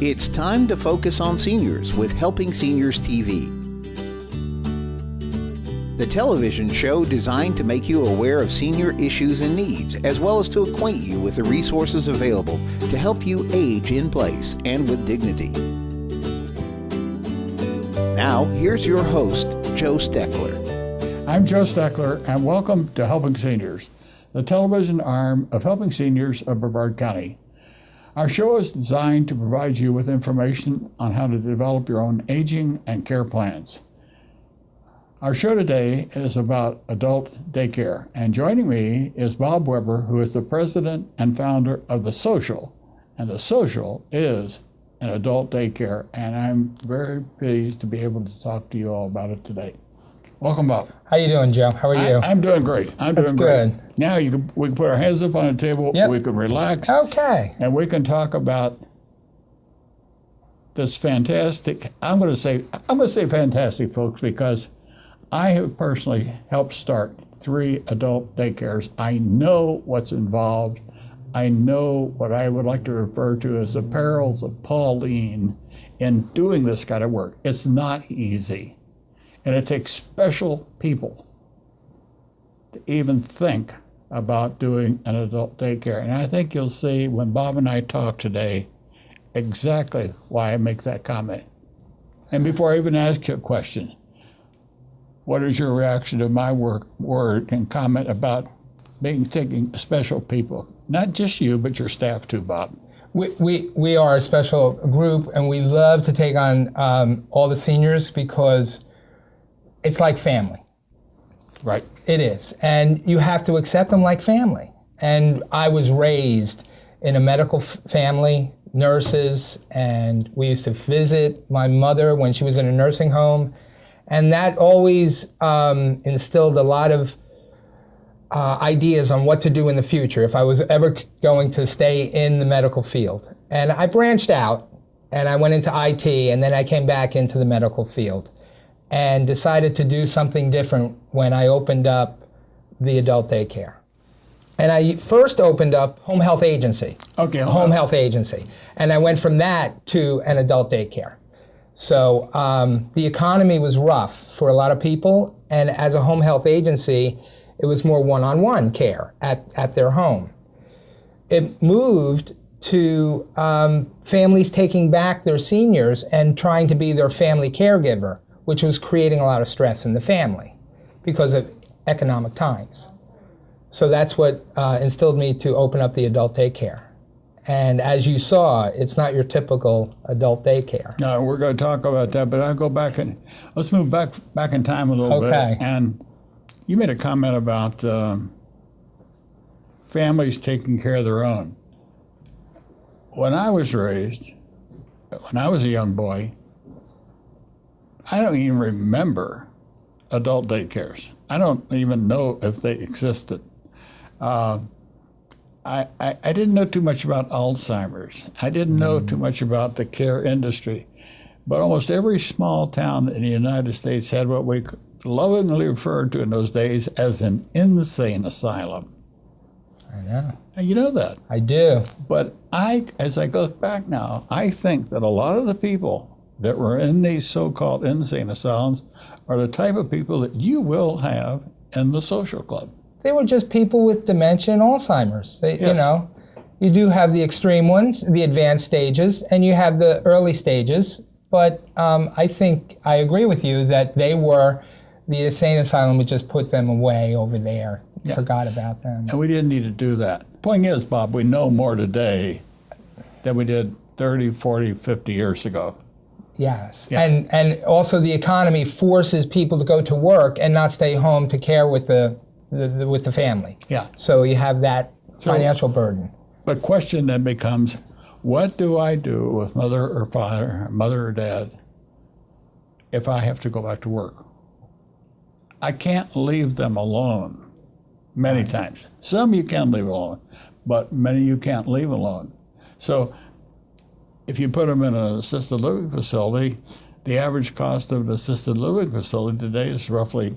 It's time to focus on seniors with Helping Seniors TV. The television show designed to make you aware of senior issues and needs, as well as to acquaint you with the resources available to help you age in place and with dignity. Now, here's your host, Joe Steckler. I'm Joe Steckler, and welcome to Helping Seniors, the television arm of Helping Seniors of Brevard County. Our show is designed to provide you with information on how to develop your own aging and care plans. Our show today is about adult daycare, and joining me is Bob Weber, who is the president and founder of The Social, and The Social is an adult daycare, and I'm very pleased to be able to talk to you all about it today. Welcome, Bob. How you doing, Joe? How are you? I'm doing great. That's good. Now we can put our hands up on the table. Yep. We can relax. Okay. And we can talk about this fantastic. I'm going to say fantastic, folks, because I have personally helped start 3 adult daycares. I know what's involved. I know what I would like to refer to as the perils of Pauline in doing this kind of work. It's not easy. And it takes special people to even think about doing an adult daycare. And I think you'll see when Bob and I talk today exactly why I make that comment. And before I even ask you a question, what is your reaction to my word and comment about taking special people? Not just you, but your staff too, Bob. We are a special group, and we love to take on all the seniors because it's like family. Right. It is. And you have to accept them like family. And I was raised in a medical family, nurses, and we used to visit my mother when she was in a nursing home. And that always instilled a lot of ideas on what to do in the future if I was ever going to stay in the medical field. And I branched out, and I went into IT, and then I came back into the medical field and decided to do something different when I opened up the adult daycare. And I first opened up home health agency. Okay. Home health agency. And I went from that to an adult daycare. So the economy was rough for a lot of people, and as a home health agency, it was more one-on-one care at their home. It moved to families taking back their seniors and trying to be their family caregiver, which was creating a lot of stress in the family because of economic times. So that's what instilled me to open up the adult daycare. And as you saw, it's not your typical adult daycare. No, we're going to talk about that, but I'll go back and let's move back in time a little bit. And you made a comment about families taking care of their own. When I was raised, when I was a young boy, I don't even remember adult daycares. I don't even know if they existed. I didn't know too much about Alzheimer's. I didn't know too much about the care industry. But almost every small town in the United States had what we lovingly referred to in those days as an insane asylum. I know. And you know that. I do. But as I go back now, I think that a lot of the people that were in these so-called insane asylums are the type of people that you will have in the social club. They were just people with dementia and Alzheimer's. Yes. You know, you do have the extreme ones, the advanced stages, and you have the early stages. But I think I agree with you that they were, the insane asylum would just put them away over there. Yeah. Forgot about them. And we didn't need to do that. Point is, Bob, we know more today than we did 30, 40, 50 years ago. Yes, yeah. And also the economy forces people to go to work and not stay home to care with the family. Yeah. So you have that financial burden. But question then becomes, what do I do with mother or father, mother or dad, if I have to go back to work? I can't leave them alone many times. Some you can leave alone, but many you can't leave alone. So if you put them in an assisted living facility, the average cost of an assisted living facility today is roughly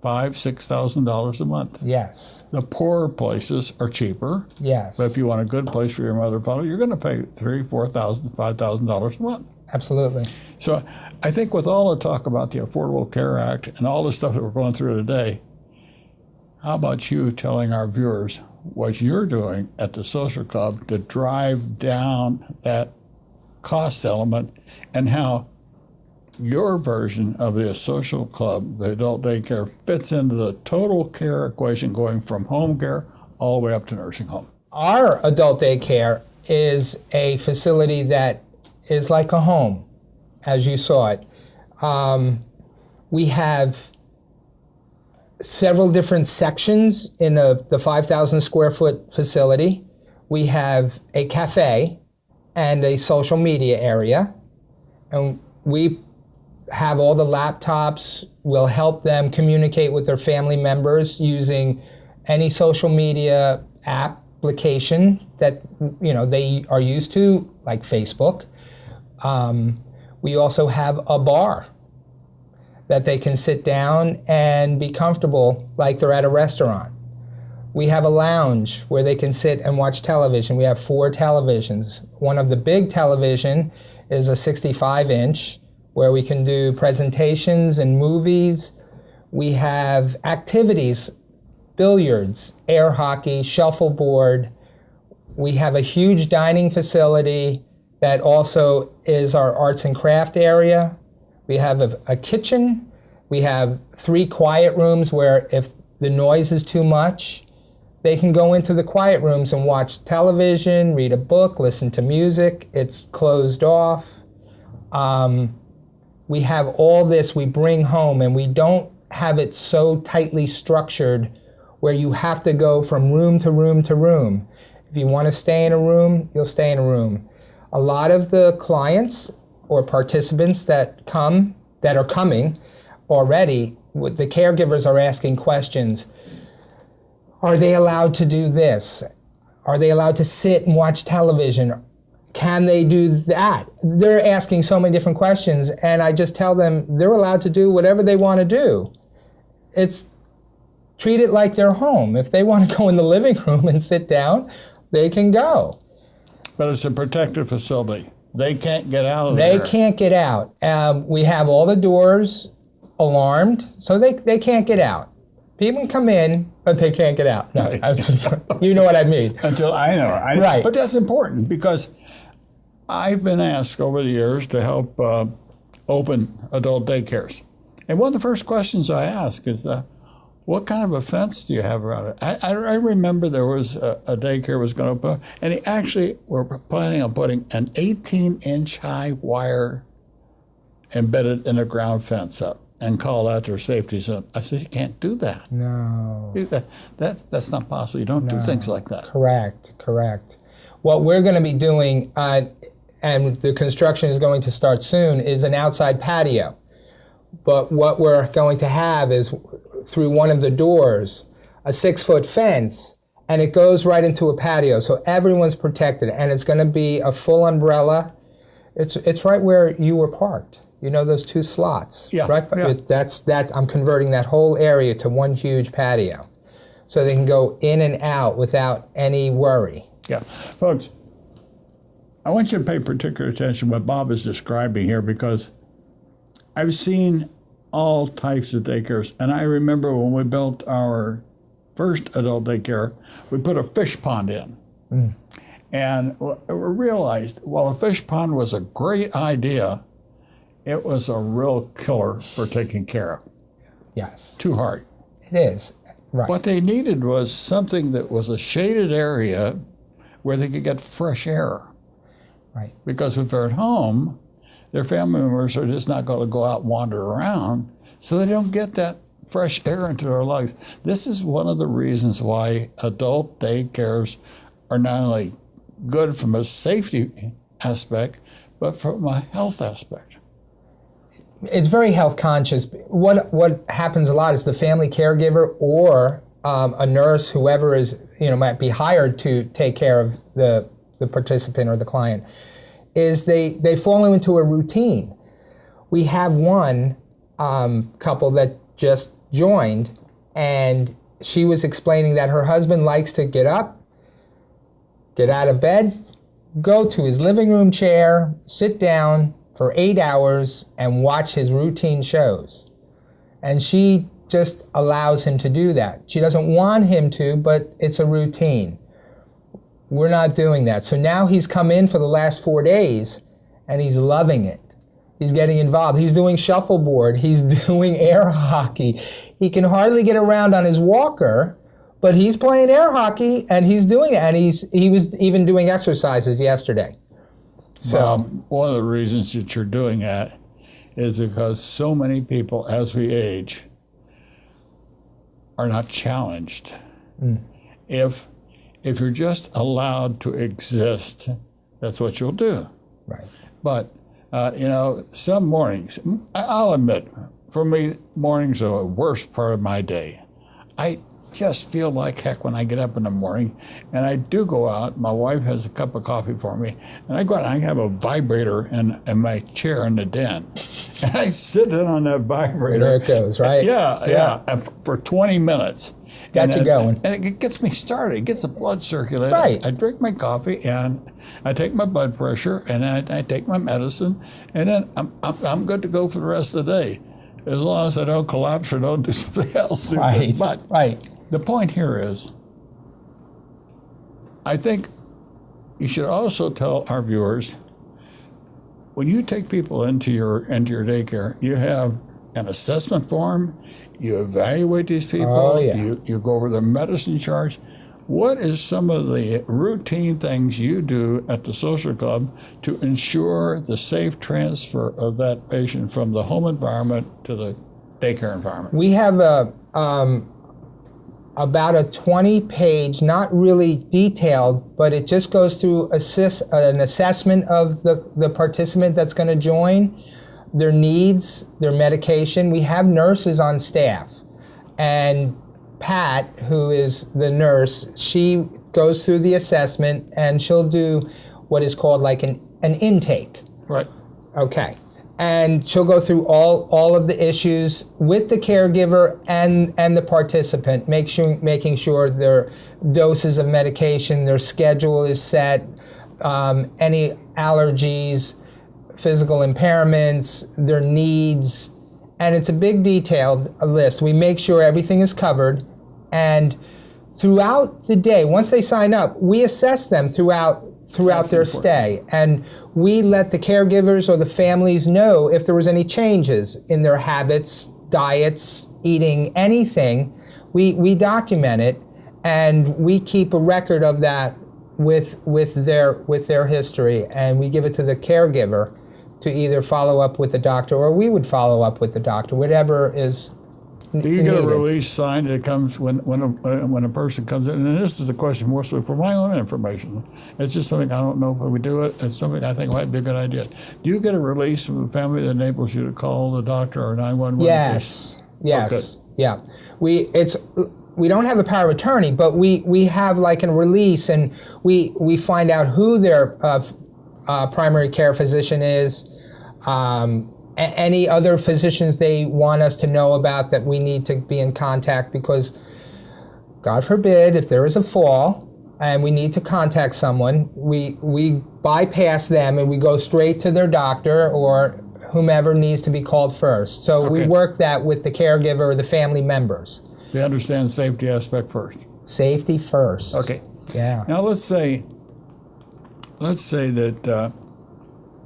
$6,000 a month. Yes. The poorer places are cheaper. Yes. But if you want a good place for your mother and father, you're going to pay $3,000, $4,000, $5,000 a month. Absolutely. So I think with all the talk about the Affordable Care Act and all the stuff that we're going through today, how about you telling our viewers what you're doing at the social club to drive down that cost element, and how your version of the social club, the adult daycare, fits into the total care equation, going from home care all the way up to nursing home? Our adult daycare is a facility that is like a home, as you saw it. We have several different sections in the 5,000 square foot facility. We have a cafe and a social media area, and we have all the laptops. We'll help them communicate with their family members using any social media application that they are used to, like Facebook. We also have a bar that they can sit down and be comfortable like they're at a restaurant. We have a lounge where they can sit and watch television. We have 4 televisions. One of the big television is a 65-inch where we can do presentations and movies. We have activities, billiards, air hockey, shuffleboard. We have a huge dining facility that also is our arts and craft area. We have a kitchen. We have 3 quiet rooms where if the noise is too much, they can go into the quiet rooms and watch television, read a book, listen to music. It's closed off. We have all this we bring home, and we don't have it so tightly structured where you have to go from room to room to room. If you want to stay in a room, you'll stay in a room. A lot of the clients or participants that are coming already, the caregivers are asking questions. Are they allowed to do this? Are they allowed to sit and watch television? Can they do that? They're asking so many different questions, and I just tell them they're allowed to do whatever they want to do. Treat it like their home. If they want to go in the living room and sit down, they can go. But it's a protected facility. They can't get out of there. They can't get out. We have all the doors alarmed, so they can't get out. People can come in, but they can't get out. No, you know what I mean. Until I know. Right. But that's important, because I've been asked over the years to help open adult daycares. And one of the first questions I ask is, what kind of a fence do you have around it? I remember there was a daycare was going to put, and they actually were planning on putting an 18-inch high wire embedded in a ground fence up and call that their safety zone. I said, you can't do that. No. That's not possible. You don't do things like that. Correct. What we're going to be doing, and the construction is going to start soon, is an outside patio. But what we're going to have is, through one of the doors, a 6-foot fence, and it goes right into a patio, so everyone's protected, and it's going to be a full umbrella. It's right where you were parked. You know those 2 slots, yeah, right? Yeah. That's that. I'm converting that whole area to one huge patio, so they can go in and out without any worry. Yeah, folks, I want you to pay particular attention to what Bob is describing here, because I've seen all types of daycares. And I remember when we built our first adult daycare, we put a fish pond in. And we realized, while a fish pond was a great idea, it was a real killer for taking care of. Yes. Too hard. It is. Right. What they needed was something that was a shaded area where they could get fresh air. Right. Because if they're at home, their family members are just not going to go out and wander around, so they don't get that fresh air into their lungs. This is one of the reasons why adult daycares are not only good from a safety aspect, but from a health aspect. It's very health conscious. What happens a lot is the family caregiver or a nurse, whoever is, might be hired to take care of the participant or the client, is they fall into a routine. We have one couple that just joined, and she was explaining that her husband likes to get up, get out of bed, go to his living room chair, sit down for 8 hours and watch his routine shows. And she just allows him to do that. She doesn't want him to, but it's a routine. We're not doing that. So now he's come in for the last 4 days and he's loving it. He's getting involved. He's doing shuffleboard. He's doing air hockey. He can hardly get around on his walker, but he's playing air hockey and he's doing it. And he was even doing exercises yesterday. So one of the reasons that you're doing that is because so many people, as we age, are not challenged. If you're just allowed to exist, that's what you'll do. Right. But some mornings, I'll admit, for me, mornings are the worst part of my day. I just feel like heck when I get up in the morning, and I do go out. My wife has a cup of coffee for me, and I go out and I have a vibrator in my chair in the den. And I sit in on that vibrator. There it goes, right? Yeah. For 20 minutes. Got you going. And it gets me started. It gets the blood circulating. Right. I drink my coffee, and I take my blood pressure, and I take my medicine, and then I'm good to go for the rest of the day, as long as I don't collapse or don't do something else stupid. Right. But right. The point here is, I think you should also tell our viewers, when you take people into your daycare, you have an assessment form, you evaluate these people, you go over their medicine charts. What is some of the routine things you do at the social club to ensure the safe transfer of that patient from the home environment to the daycare environment? We have about a 20-page, not really detailed, but it just goes through an assessment of the participant that's going to join, their needs, their medication. We have nurses on staff. And Pat, who is the nurse, she goes through the assessment and she'll do what is called like an intake. Right. Okay. And she'll go through all of the issues with the caregiver and the participant, making sure their doses of medication, their schedule is set, any allergies, physical impairments, their needs, and it's a big detailed list. We make sure everything is covered, and throughout the day, once they sign up, we assess them throughout their stay, and we let the caregivers or the families know if there was any changes in their habits, diets, eating, anything. We document it, and we keep a record of that with their history, and we give it to the caregiver to either follow up with the doctor, or we would follow up with the doctor, whatever is Do you get a release sign that comes when a person comes in? And this is a question more so for my own information. It's just something I don't know if we do it. It's something I think might be a good idea. Do you get a release from the family that enables you to call the doctor or 911? Yes. Okay. Yeah. We don't have a power of attorney, but we have like a release, and we find out who their primary care physician is, any other physicians they want us to know about that we need to be in contact, because God forbid if there is a fall and we need to contact someone, we bypass them and we go straight to their doctor or whomever needs to be called first. So we work that with the caregiver or the family members. They understand safety aspect first. Safety first. Okay. Yeah. Now let's say that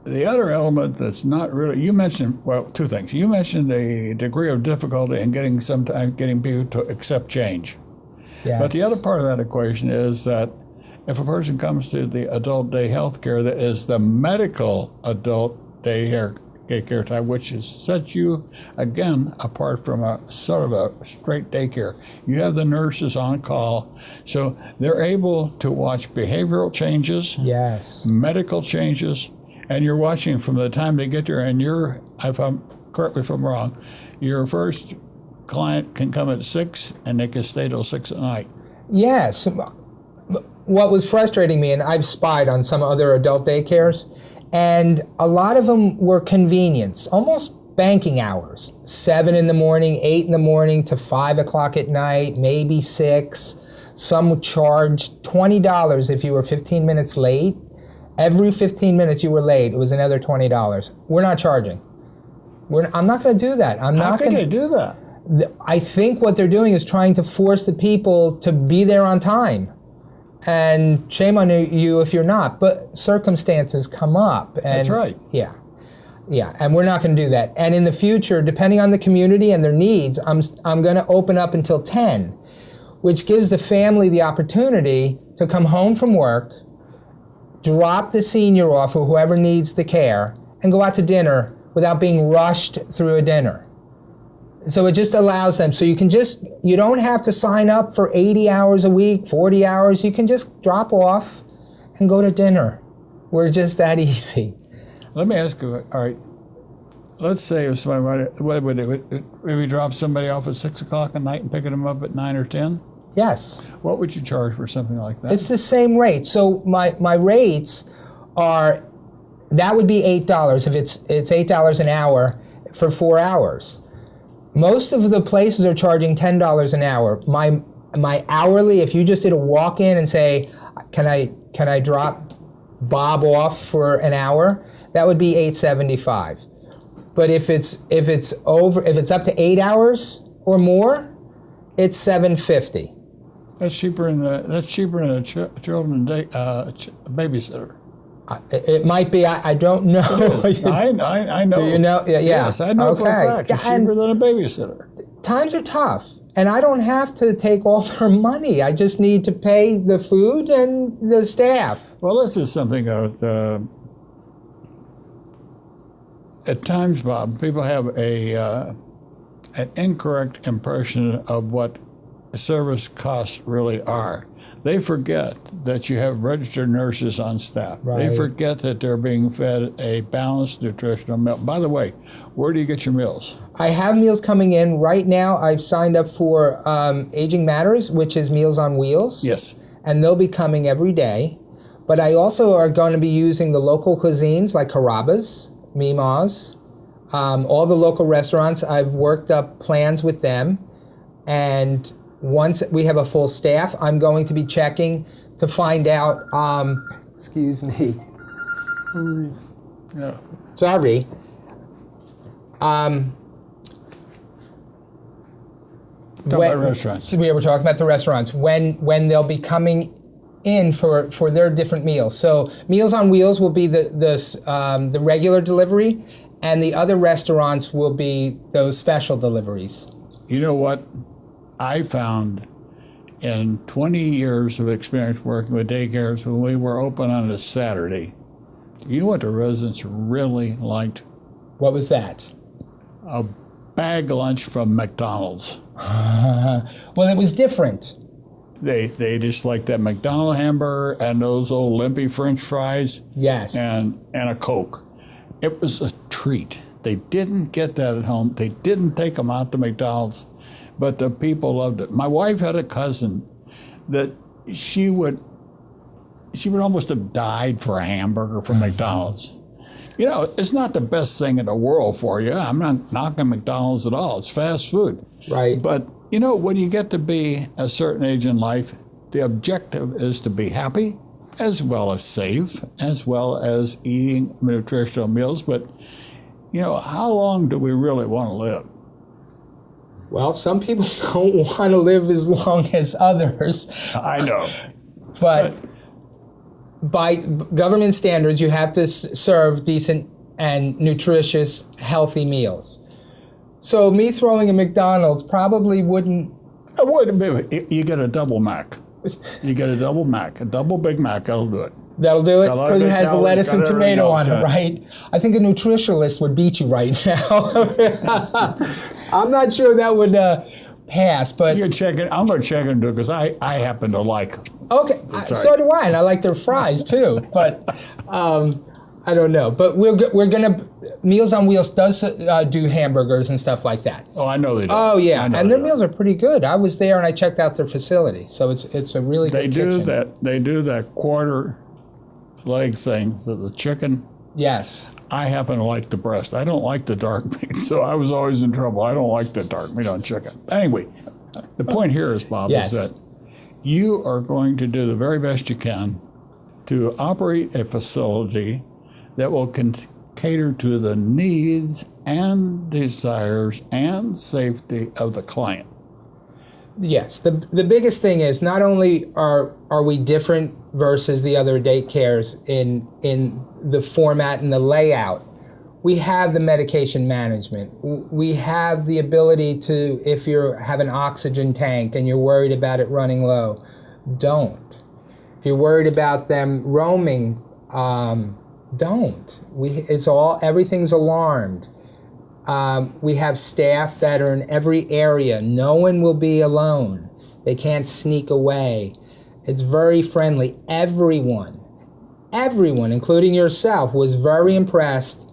the other element that's not really, you mentioned, well, two things. You mentioned the degree of difficulty in getting people to accept change. Yes. But the other part of that equation is that if a person comes to the adult day health care that is the medical adult day care type, which sets you, again, apart from a sort of a straight daycare. You have the nurses on call, so they're able to watch behavioral changes, yes, medical changes, and you're watching from the time they get there, and correct me if I'm wrong, your first client can come at 6 and they can stay till 6 at night. Yes. What was frustrating me, and I've spied on some other adult daycares, and a lot of them were convenience, almost banking hours, 7 in the morning, 8 in the morning to 5 o'clock at night, maybe 6. Some would charge $20 if you were 15 minutes late. Every 15 minutes you were late, it was another $20. We're not charging. I'm not going to do that. How can they do that? I think what they're doing is trying to force the people to be there on time. And shame on you if you're not. But circumstances come up. And That's right. Yeah. Yeah, and we're not going to do that. And in the future, depending on the community and their needs, I'm going to open up until 10, which gives the family the opportunity to come home from work, drop the senior off or whoever needs the care, and go out to dinner without being rushed through a dinner. So it just allows them, so you don't have to sign up for 80 hours a week, 40 hours. You can just drop off and go to dinner. We're just that easy. Let me ask you, all right, let's say if somebody, what would it, maybe drop somebody off at 6 o'clock at night and picking them up at 9 or 10? Yes. What would you charge for something like that? It's the same rate. So my rates are, that would be $8 if it's $8 an hour for 4 hours. Most of the places are charging $10 an hour. My hourly, if you just did a walk-in and say, can I drop Bob off for an hour, that would be $8.75. But if it's up to 8 hours or more, it's $7.50. That's cheaper than a children babysitter. It might be. I don't know. I know. Do you know? Yeah. Yes, I know for a fact. It's cheaper than a babysitter. Times are tough, and I don't have to take all their money. I just need to pay the food and the staff. Well, this is something that at times, Bob, people have an incorrect impression of what service costs really are. They forget that you have registered nurses on staff. Right. They forget that they're being fed a balanced nutritional meal. By the way, where do you get your meals? I have meals coming in right now. I've signed up for Aging Matters, which is Meals on Wheels. Yes. And they'll be coming every day. But I also are going to be using the local cuisines like Carrabba's, Mima's, all the local restaurants. I've worked up plans with them. And once we have a full staff, I'm going to be checking to find out, excuse me. Yeah. Sorry. About restaurants. We were talking about the restaurants. When they'll be coming in for their different meals. So Meals on Wheels will be the regular delivery, and the other restaurants will be those special deliveries. You know what? I found in 20 years of experience working with daycares, when we were open on a Saturday, you know what the residents really liked? What was that? A bag lunch from McDonald's. Well, it was different. They just liked that McDonald's hamburger and those old limpy French fries. Yes. And a Coke. It was a treat. They didn't get that at home. They didn't take them out to McDonald's. But the people loved it. My wife had a cousin that she would almost have died for a hamburger from McDonald's. You know, it's not the best thing in the world for you. I'm not knocking McDonald's at all. It's fast food. Right. But, you know, when you get to be a certain age in life, the objective is to be happy as well as safe, as well as eating nutritional meals. But, you know, how long do we really want to live? Well, some people don't want to live as long as others. I know. But by government standards, you have to serve decent and nutritious, healthy meals. So me throwing a McDonald's probably wouldn't... It wouldn't be. You get a double Mac. You get a double Mac. A double Big Mac, that'll do it. That'll do it? Because it has the lettuce and tomato on it, yeah. right? I think a nutritionalist would beat you right now. I'm not sure that would pass, but... I'm going to check into it because I happen to like them. Okay, so do I, and I like their fries too, but I don't know. But we're going to... Meals on Wheels does do hamburgers and stuff like that. Oh, I know they do. Oh, yeah, and their meals are pretty good. I was there and I checked out their facility, so it's a really good kitchen. They do that quarter leg thing for the chicken. Yes. I happen to like the breast. I don't like the dark meat, so I was always in trouble. I don't like the dark meat on chicken. Anyway, the point here is, Bob, Yes. is that you are going to do the very best you can to operate a facility that will cater to the needs and desires and safety of the client. Yes, the biggest thing is not only are we different versus the other daycares in the format and the layout, we have the medication management. We have the ability to, if you have an oxygen tank and you're worried about it running low, don't. If you're worried about them roaming, don't. Everything's alarmed. We have staff that are in every area. No one will be alone. They can't sneak away. It's very friendly. Everyone, including yourself, was very impressed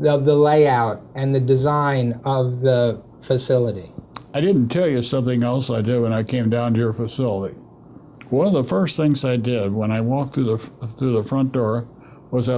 of the layout and the design of the facility. I didn't tell you something else I did when I came down to your facility. One of the first things I did when I walked through the front door was I